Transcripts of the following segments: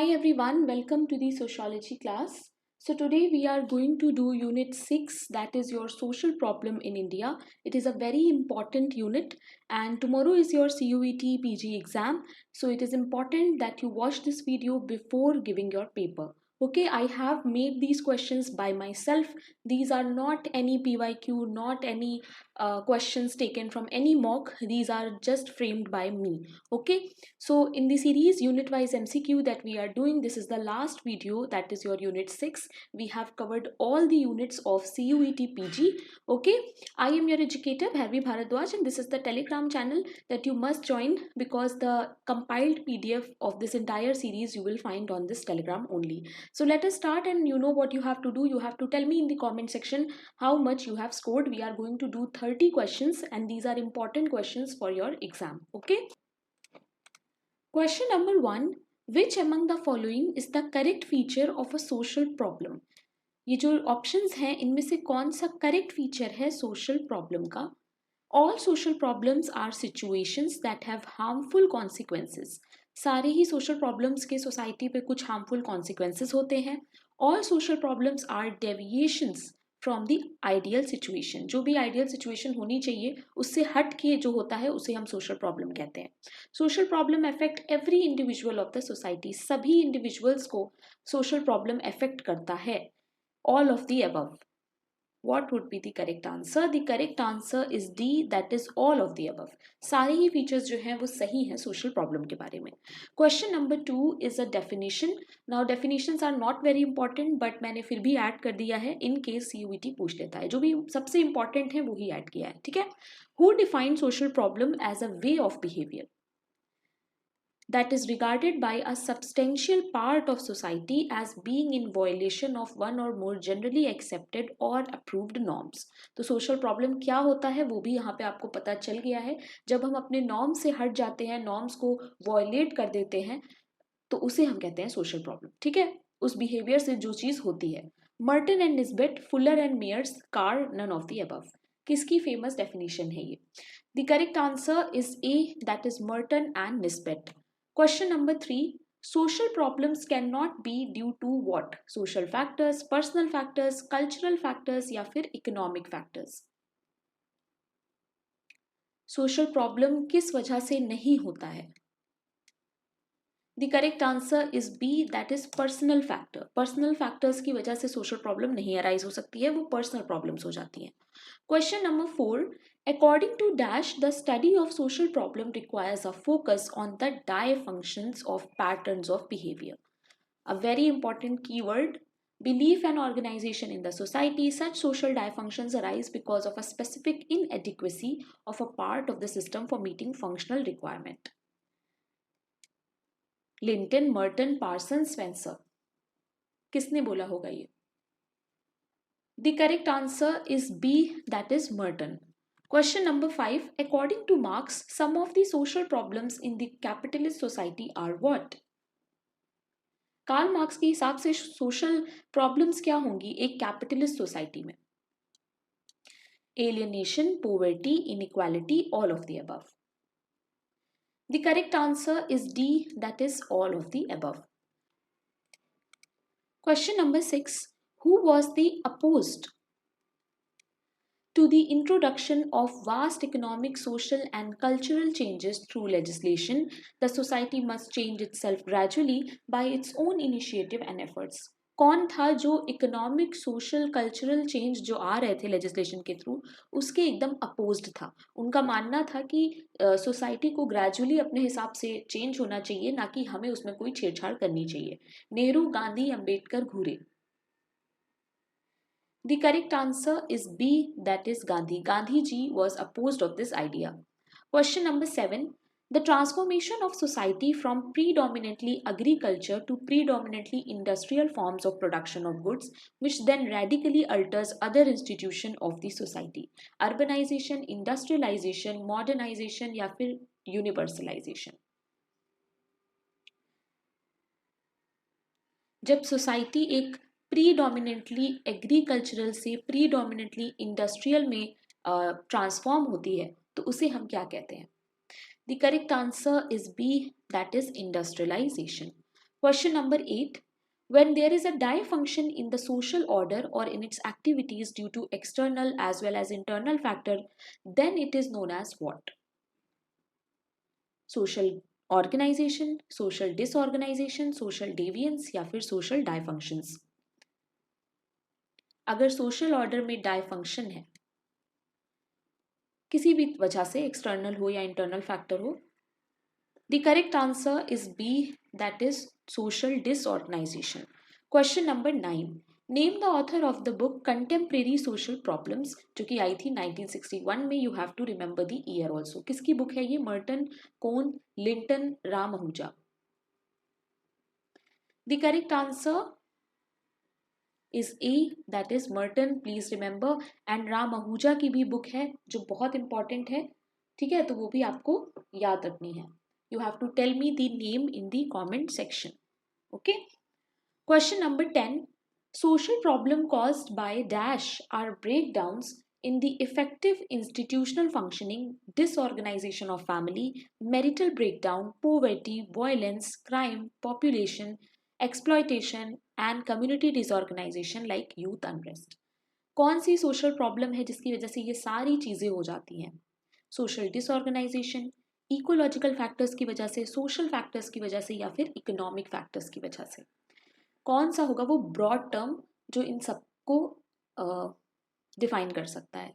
Hi everyone, welcome to the sociology class. So today we are going to do unit 6, that is your social problem in India. It is a very important unit and tomorrow is your CUET PG exam. So it is important that you watch this video before giving your paper. Okay, I have made these questions by myself. These are not any PYQ, not any questions taken from any mock. These are just framed by me. Okay, so in the series unit wise MCQ that we are doing, this is the last video, that is your unit 6. We have covered all the units of CUET PG. Okay, I am your educator Bharvi Bharadwaj and this is the Telegram channel that you must join because the compiled PDF of this entire series you will find on this Telegram only. So let us start, and you know what you have to do. You have to tell me in the comment section how much you have scored. We are going to do 30 questions and these are important questions for your exam. Okay. Question number 1. Which among the following is the correct feature of a social problem? ये जो options हैं इनमें से कौन सा correct feature है social problem का? All social problems are situations that have harmful consequences. सारे ही social problems के society पे कुछ harmful consequences होते हैं. All social problems are deviations from the ideal situation. जो भी ideal situation होनी चाहिए उससे हट के जो होता है उसे हम social problem कहते हैं. Social problem affect every individual of the society. सभी individuals को social problem affect करता है. All of the above. What would be the correct answer? The correct answer is D, that is all of the above. सारे ही features जो हैं वो सही हैं social problem के बारे में. Question number 2 is a definition. Now definitions are not very important but मैंने फिर भी add कर दिया है in case CUET पूछ लेता है. जो भी सबसे important है वो ही add किया है. ठीक है? Who defines social problem as a way of behavior that is regarded by a substantial part of society as being in violation of one or more generally accepted or approved norms. तो social problem क्या होता है वो भी यहाँ पे आपको पता चल गया है. जब हम अपने norm से हट जाते हैं, norms को violate कर देते हैं, तो उसे हम कहते हैं social problem. ठीक है? उस behavior से जो चीज़ होती है. Merton and Nisbet, Fuller and Mears, Carr, none of the above. किसकी famous definition है ये? The correct answer is A, that is Merton and Nisbet. Question number 3. Social problems cannot be due to what? Social factors, personal factors, cultural factors या फिर economic factors. Social problem किस वजह से नहीं होता है? The correct answer is B, that is personal factor. Personal factors की वजह से social problem नहीं arise हो सकती है, वो personal problems हो जाती हैं. Question number 4. According to Dash, the study of social problem requires a focus on the functions of patterns of behavior. A very important keyword. Belief and organization in the society. Such social dysfunctions arise because of a specific inadequacy of a part of the system for meeting functional requirement. Linton, Merton, Parsons, Spencer. किसने बोला होगा ये? The correct answer is B, that is Merton. Question number 5. According to Marx, some of the social problems in the capitalist society are what? Karl Marx के हिसाब से social problems क्या होंगी एक capitalist society में? Alienation, poverty, inequality, all of the above. The correct answer is D, that is all of the above. Question number 6. Who was the opposed to the introduction of vast economic, social and cultural changes through legislation? The society must change itself gradually by its own initiative and efforts. कौन था जो economic social cultural change जो आ रहे थे legislation के through उसके एकदम opposed था? उनका मानना था कि सोसाइटी को ग्रेजुअली अपने हिसाब से चेंज होना चाहिए, ना कि हमें उसमें कोई छेड़छाड़ करनी चाहिए. नेहरू, गांधी, अंबेडकर, घूरे. The correct answer is B, that is Gandhi. Gandhi ji was opposed of this idea. Question number 7. The transformation of society from predominantly agriculture to predominantly industrial forms of production of goods, which then radically alters other institutions of the society. Urbanization, industrialization, modernization या फिर universalization. जब society एक predominantly agricultural से predominantly industrial में transform होती है तो उसे हम क्या कहते हैं? The correct answer is B, that is industrialisation. Question number 8. When there is a dysfunction in the social order or in its activities due to external as well as internal factor, then it is known as what? Social organization, social disorganization, social deviance या फिर social dysfunctions. अगर social order में dysfunction है किसी भी वजह से, external हो या इंटरनल फैक्टर हो, the correct answer is B, that is social disorganization. Question number 9. Name the author of the book Contemporary Social Problems, जो कि आई थी 1961 में. You have to remember the year also. किसकी बुक है ये? Merton, cone, Linton, Ram Ahuja. The correct answer is A, that is Merton, please remember. And Ram Ahuja की भी book है जो बहुत इंपॉर्टेंट है, ठीक है, तो वो भी आपको याद रखनी है. You have to tell me the name in the comment section. Okay. Question number 10. Social problem caused by dash are breakdowns in the effective institutional functioning, disorganization of family, marital breakdown, poverty, violence, crime, population, exploitation and community disorganization like youth unrest. कौन सी social problem है जिसकी वजह से ये सारी चीजें हो जाती हैं? Social disorganization, इकोलॉजिकल फैक्टर्स की वजह से, सोशल फैक्टर्स की वजह से या फिर इकोनॉमिक फैक्टर्स की वजह से. कौन सा होगा वो ब्रॉड टर्म जो इन सबको डिफाइन कर सकता है?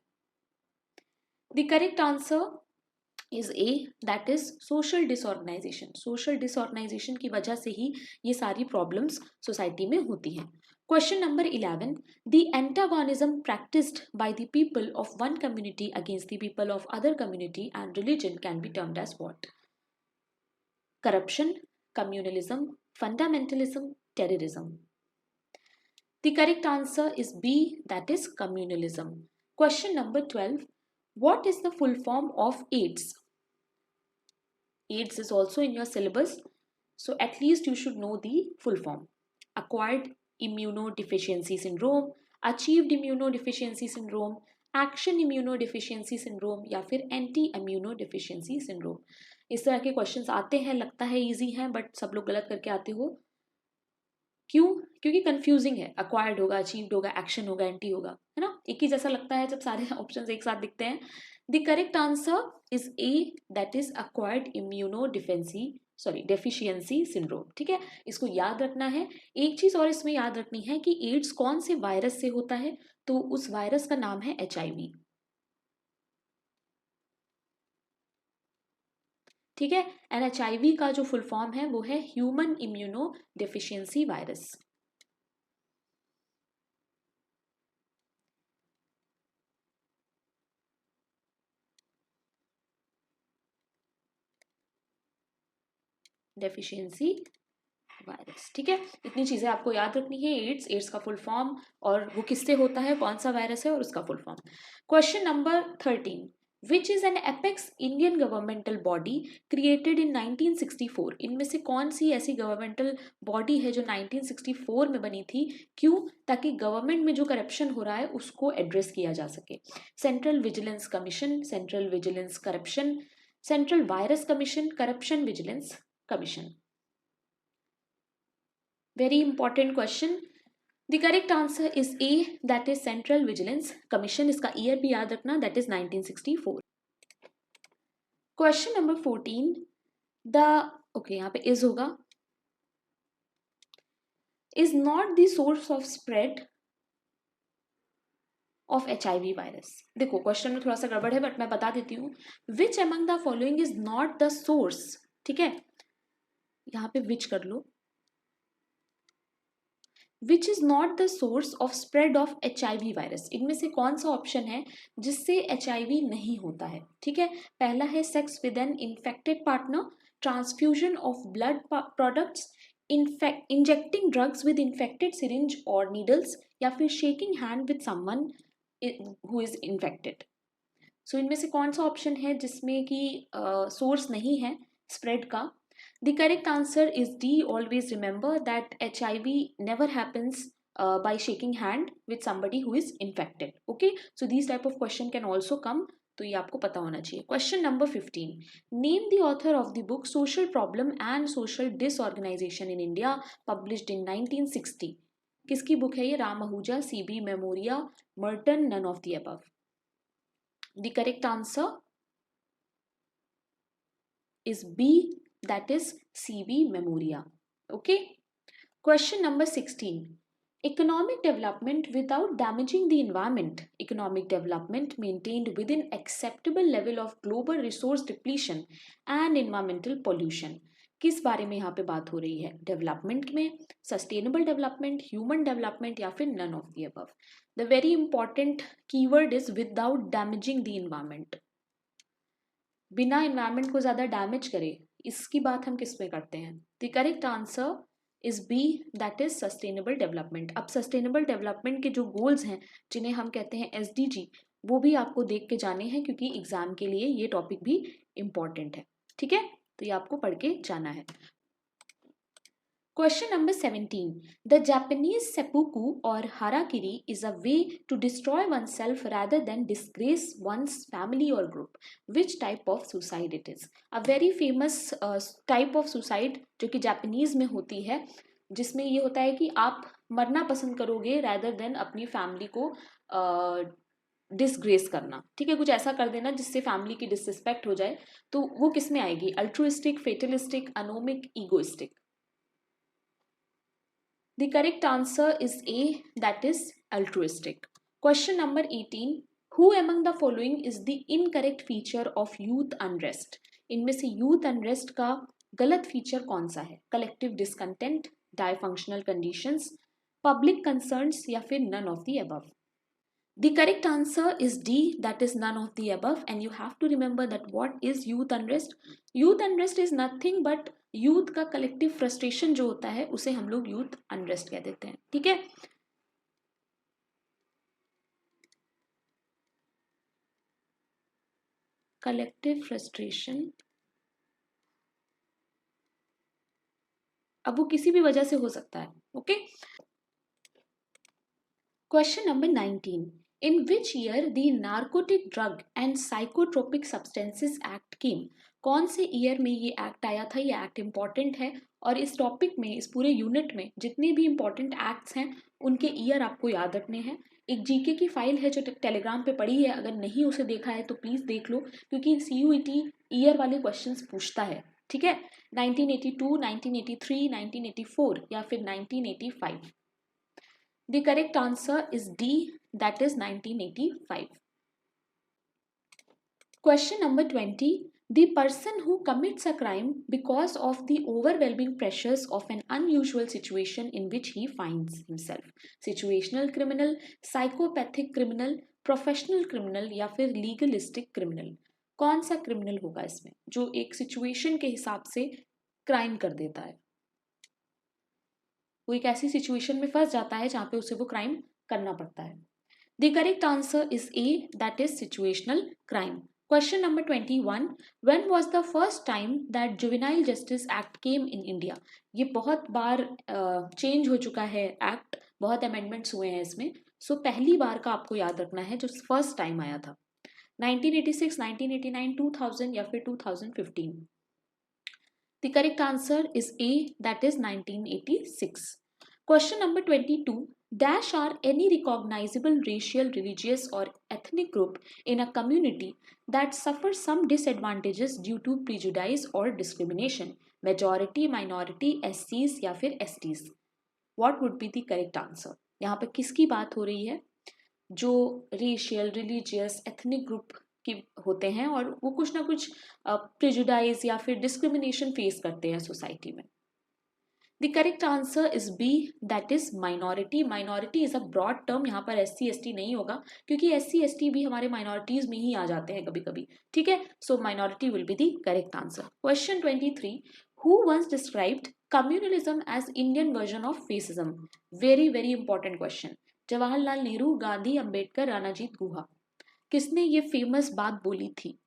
The correct answer is A, that is social disorganisation. Social disorganisation की वजह से ही ये सारी प्रॉब्लम्स सोसाइटी में होती हैं. Question number 11. The antagonism practiced by the people of one community against the people of other community and religion can be termed as what? Corruption, communalism, fundamentalism, terrorism. The correct answer is B, that is communalism. Question number 12. What is the full form of AIDS? AIDS is also in your syllabus, so at least you should know the full form. Acquired immunodeficiency syndrome, achieved immunodeficiency syndrome, action immunodeficiency syndrome या फिर anti immunodeficiency syndrome. इस तरह के questions आते हैं, लगता है easy हैं, बट सब लोग गलत करके आते हो. क्यों? क्योंकि कंफ्यूजिंग है. अक्वायर्ड होगा, अचीव्ड होगा, एक्शन होगा, एंटी होगा, है ना, एक ही जैसा लगता है जब सारे ऑप्शंस एक साथ दिखते हैं. The correct answer is A, that is acquired deficiency syndrome. ठीक है, इसको याद रखना है. एक चीज और इसमें याद रखनी है कि एड्स कौन से वायरस से होता है, तो उस वायरस का नाम है HIV. ठीक है, एंड HIV का जो फुल फॉर्म है वो है human immuno deficiency virus. Deficiency virus. ठीक है, इतनी चीजें आपको याद रखनी है. एड्स का फुल फॉर्म और वो किससे होता है, कौन सा वायरस है और उसका full form. Question number 13. Which is an apex Indian governmental body created in 1964? इनमें से कौन सी ऐसी गवर्नमेंटल बॉडी है जो 1964 में बनी थी? क्यों? ताकि गवर्नमेंट में जो करप्शन हो रहा है उसको एड्रेस किया जा सके. Central vigilance commission, central vigilance corruption, central virus commission, corruption vigilance commission. Very important question. The correct answer is A, that is Central Vigilance Commission. इसका ईयर भी याद रखना, that is 1964. Question number 14. यहाँ पे is होगा. Is not the source of spread of HIV virus. देखो question में थोड़ा सा गड़बड़ है बट मैं बता देती हूँ. Which among the following is not the source? ठीक है, यहाँ पे which कर लो. Which is not the source of spread of HIV virus. इनमें से कौन सा ऑप्शन है जिससे HIV नहीं होता है? ठीक है, पहला है sex with an infected partner, transfusion of blood products, injecting drugs with infected syringe और नीडल्स, या फिर shaking hand with someone who is infected. So इनमें से कौन सा ऑप्शन है जिसमें कि सोर्स नहीं है स्प्रेड का? The correct answer is D. Always remember that HIV never happens by shaking hand with somebody who is infected. Okay, so these type of question can also come तो ये आपको पता होना चाहिए। Question number 15, name the author of the book social problem and social disorganisation in India published in 1960। किसकी book है ये? Ram Ahuja, C B Memoria, Merton, none of the above. The correct answer is B, that is C.V. Memoria. Okay. Question number 16. Economic development without damaging the environment. Economic development maintained within acceptable level of global resource depletion and environmental pollution. किस बारे में यहाँ पे बात हो रही है? Development में, सस्टेनेबल डेवलपमेंट, ह्यूमन डेवलपमेंट या फिर none of the above. The very important keyword is without damaging the environment. बिना इन्वायरमेंट को ज़्यादा डैमेज करे, इसकी बात हम किस में करते हैं? The correct answer is B, that is sustainable development. अब सस्टेनेबल डेवलपमेंट के जो गोल्स हैं जिन्हें हम कहते हैं SDG, वो भी आपको देख के जाने हैं क्योंकि एग्जाम के लिए ये टॉपिक भी इम्पॉर्टेंट है। ठीक है, तो ये आपको पढ़ के जाना है। Question number 17. The Japanese seppuku or harakiri is a way to destroy oneself rather than disgrace one's family or group. Which type of suicide it is? A very famous type of suicide जो कि Japanese में होती है, जिसमें ये होता है कि आप मरना पसंद करोगे rather than अपनी फैमिली को डिसग्रेस करना। ठीक है, कुछ ऐसा कर देना जिससे फैमिली की डिसरिस्पेक्ट हो जाए। तो वो किस में आएगी? Altruistic, fatalistic, anomic, egoistic. The correct answer is A, that is altruistic. Question number 18. Who among the following is the incorrect feature of youth unrest? इनमें से youth unrest का गलत फीचर कौन सा है? Collective discontent, dysfunctional conditions, public concerns या फिर none of the above? The correct answer is D, that is none of the above, and you have to remember that what is youth unrest? Youth unrest is nothing but youth का collective frustration जो होता है उसे हम लोग youth unrest कह देते हैं। ठीक है, कलेक्टिव फ्रस्ट्रेशन, अब वो किसी भी वजह से हो सकता है। Okay, question number 19. In which year the Narcotic Drug and Psychotropic Substances Act came? कौन से ईयर में ये एक्ट आया था? ये एक्ट इम्पॉर्टेंट है और इस टॉपिक में, इस पूरे यूनिट में जितने भी इम्पॉर्टेंट एक्ट्स हैं उनके ईयर आपको याद रखने हैं। एक जीके की फाइल है जो टेलीग्राम पे पड़ी है, अगर नहीं उसे देखा है तो प्लीज़ देख लो, क्योंकि CUET ईयर वाले क्वेश्चंस पूछता है। ठीक है, 1982, 1983, 1984 या फिर 1985। The correct answer is D, that is 1985. Question number 20. The person who commits a crime because of the overwhelming pressures of an unusual situation in which he finds himself. Situational criminal, psychopathic criminal, professional criminal या फिर legalistic criminal. कौन सा criminal होगा इसमें जो एक situation के हिसाब से क्राइम कर देता है? वो एक ऐसी सिचुएशन में फंस जाता है जहां पे उसे वो क्राइम करना पड़ता है। The correct answer is A, that is situational crime. Question number 21. When was the first time that juvenile justice act came in India? ये बहुत बार चेंज हो चुका है एक्ट, बहुत अमेंडमेंट्स हुए हैं इसमें। सो पहली बार का आपको याद रखना है जो फर्स्ट टाइम आया था, 1986, 1989, 2000 या फिर 2015। The correct answer is A, that is 1986. Question number 22. Dash are any recognizable racial, religious or ethnic group in a community that suffers some disadvantages due to prejudice or discrimination? Majority, minority, SCs या फिर STs? What would be the correct answer? यहाँ पे किसकी बात हो रही है? जो रेशियल, रिलीजियस, एथनिक ग्रुप के होते हैं और वो कुछ ना कुछ प्रेजुडाइज या फिर डिस्क्रिमिनेशन फेस करते हैं सोसाइटी में। The correct answer is B, that is minority. Minority is a broad term, यहाँ पर SC ST नहीं होगा क्योंकि SC ST भी हमारे माइनॉरिटीज में ही आ जाते हैं कभी कभी। ठीक है, so minority will be the correct answer. Question 23. Who once described communalism as Indian version of fascism? Very very important question. Jawaharlal Nehru, Gandhi, Ambedkar, Ranajit Guha. किसने ये फेमस बात बोली थी?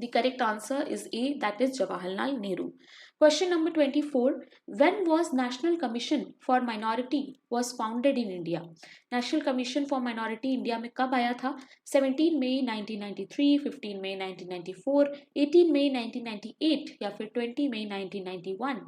The correct answer is A, that is Jawaharlal Nehru. Question number 24. When was National Commission for Minority was founded in India? National Commission for Minority India में कब आया था? 17 मई 1993, 15 मई 1994, 18 मई 1998 या फिर 20 मई 1991?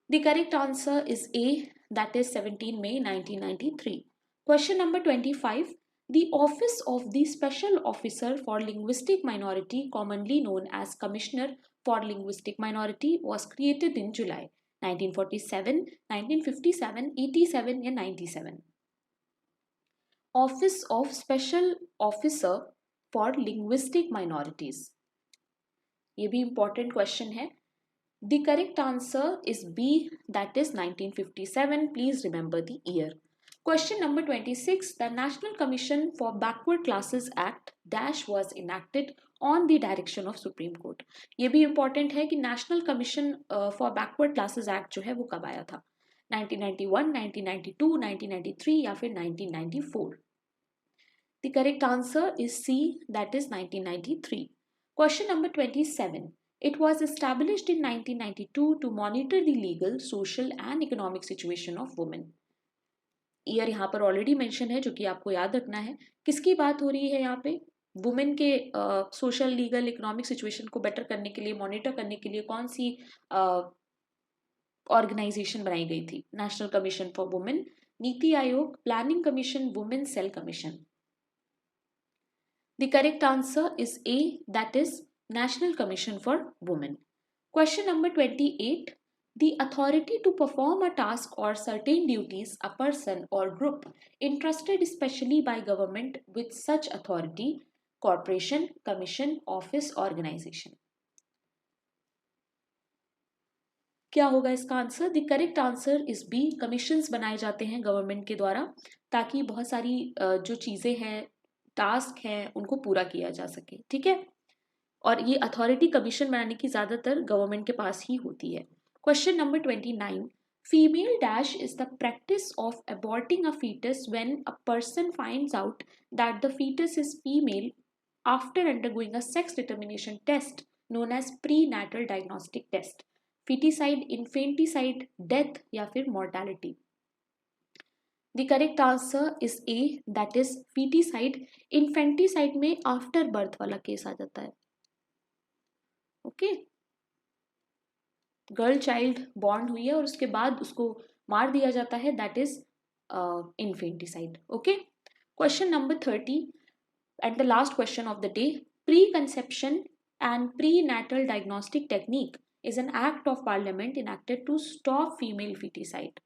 The correct answer is A, that is 17 May 1993. Question number 25. The office of the Special Officer for Linguistic Minority, commonly known as Commissioner for Linguistic Minority, was created in July 1947, 1957, 87 या 97? Office of Special Officer for Linguistic Minorities. ये भी important question है. The correct answer is B, that is 1957. Please remember the year. Question number 26. The National Commission for Backward Classes Act dash was enacted on the direction of Supreme Court. ये भी important है कि National Commission for Backward Classes Act जो है वो कब आया था? 1991, 1992, 1993 या फिर 1994? The correct answer is C, that is 1993. Question number 27. It was established in 1992 to monitor the legal, social and economic situation of women. Year यहाँ पर ऑलरेडी मेंशन है जो कि आपको याद रखना है. किसकी बात हो रही है यहाँ पे? वुमेन के सोशल, लीगल, इकोनॉमिक सिचुएशन को बेटर करने के लिए, मॉनिटर करने के लिए कौन सी ऑर्गेनाइजेशन बनाई गई थी? National commission for women, Niti Aayog, planning commission, women cell commission? The correct answer is A, that is National Commission for Women. Question number 28. The authority to perform a task or certain duties a person or group entrusted especially by government with such authority, corporation, commission, office, organization. क्या होगा इसका answer? The correct answer is B. Commissions बनाए जाते हैं government के द्वारा ताकि बहुत सारी जो चीज़ें हैं, टास्क हैं, उनको पूरा किया जा सके. ठीक है, और ये अथॉरिटी कमीशन बनाने की ज़्यादातर गवर्नमेंट के पास ही होती है. Question number 29. Female dash is the practice of aborting a foetus when a person finds out that the foetus is female after undergoing a sex determination test known as prenatal diagnostic test. Foeticide, infanticide, death या फिर mortality? The correct answer is A, that is feticide. Infanticide में after birth वाला case आ जाता है. Okay, girl child born हुई है और उसके बाद उसको मार दिया जाता है, that is infanticide. Okay, question number 30 and the last question of the day. Pre conception and pre natal diagnostic technique is an act of parliament enacted to stop female feticide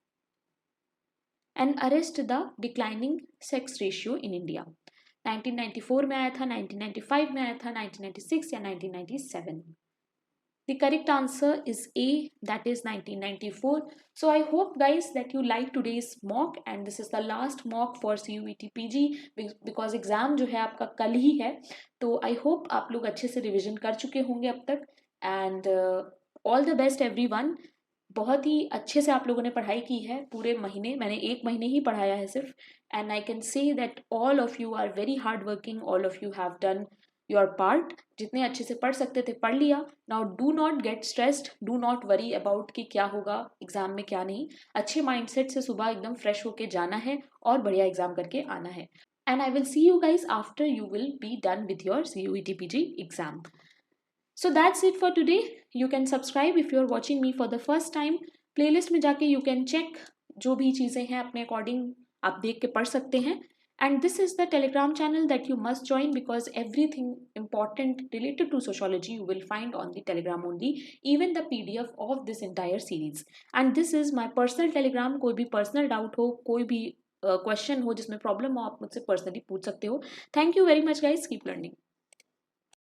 and arrest the declining sex ratio in India. 1994 में आया था, 1995 में आया था, 1996 या 1997? The correct answer is A, that is 1994. So I hope guys that you like today's mock and this is the last mock for CUET PG because exam जो है आपका कल ही है. तो I hope आप लोग अच्छे से रिविजन कर चुके होंगे अब तक and all the best everyone. बहुत ही अच्छे से आप लोगों ने पढ़ाई की है पूरे महीने. मैंने एक महीने ही पढ़ाया है सिर्फ. And I can say that all of you are very hard working. All of you have done your part. जितने अच्छे से पढ़ सकते थे पढ़ लिया. Now do not get stressed, do not worry about कि क्या होगा एग्जाम में क्या नहीं. अच्छे माइंडसेट से सुबह एकदम फ्रेश होके जाना है और बढ़िया एग्जाम करके आना है. And I will see you guys after you will be done with your CUET PG exam. So that's it for today. You can subscribe if you are watching me for the first time. Playlist में जाके you can check जो भी चीज़ें हैं अपने according आप देख के पढ़ सकते हैं. And this is the Telegram channel that you must join because everything important related to sociology you will find on the Telegram only, even the PDF of this entire series. And this is my personal Telegram. कोई भी personal doubt हो, कोई भी question हो जिसमें problem हो, आप मुझसे personally पूछ सकते हो. Thank you very much guys. Keep learning.